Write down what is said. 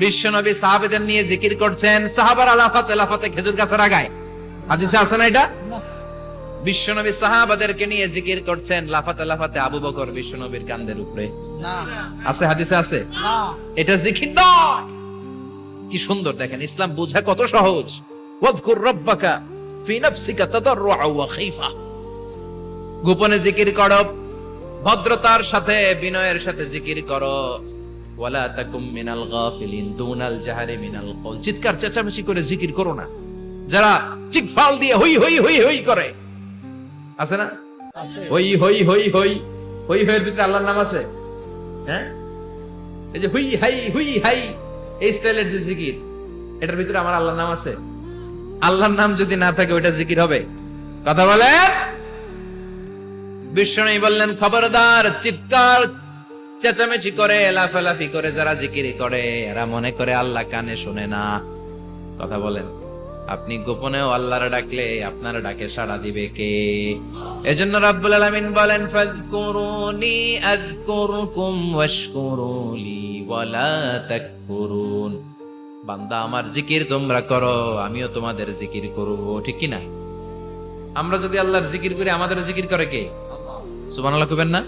বিশ্বনবী সাহাবাদের নিয়ে জিকির করছেন, সাহাবারা লাফাতে লাফাতে খেজুর গাছের আগায়। হাদিসে আছে না এটা? বিশ্বনবী সাহাবাদেরকে নিয়ে জিকির করছেন, লাফাতে লাফাতে আবু বকর বিশ্বনবীর কাঁধের উপরে। আছে, হাদিসে আছে। এটা জিকির নয়। কি সুন্দর দেখেন, ইসলাম বোঝা কত সহজ। ওয়াজকুর রাব্বাকা ফি নাফসিকা তাদাররুআ ওয়া খাইফা। গোপনে জিকির করো, ভদ্রতার সাথে বিনয়ের সাথে জিকির করো। ওয়ালা তাকুম মিনাল গাফিলিন দুনাল জাহরি মিনাল কওল। চিৎকার চেঁচামেচি করে জিকির করো না। যারা চিকফাল দিয়ে হই হই হই হই করে, আছে না? হই হই হই হই হই হইয়ের ভিতরে আল্লাহর নাম আছে। হ্যাঁ, এই যে হুই হাই এই স্টাইলের যে জিকির, এটার ভিতরে আমার আল্লাহর নাম আছে? আল্লাহর নাম যদি না থাকে ওইটা জিকির হবে? কথা বলেন। বিষ্ণু বললেন, খবরদার, চিৎকার চেঁচামেচি করে লাফালাফি করে যারা জিকির করে, এরা মনে করে আল্লাহ কানে শুনে না। কথা বলেন। আপনি গোপনেও আল্লাহর ডাকলে আপনার ডাকে সাড়া দিবে কে? এজন্য রাব্বুল আলামিন বলেন, ফাযকুরুনি আযকুরকুম ওয়াশকুরুলি ওয়ালা তাকফুরুন। বান্দা, আমার জিকির তোমরা করো, আমিও তোমাদের জিকির করব। ঠিক কি না? আমরা যদি আল্লাহর জিকির করি, আমাদের জিকির করে কে? সুবহানাল্লাহ কইবেন না?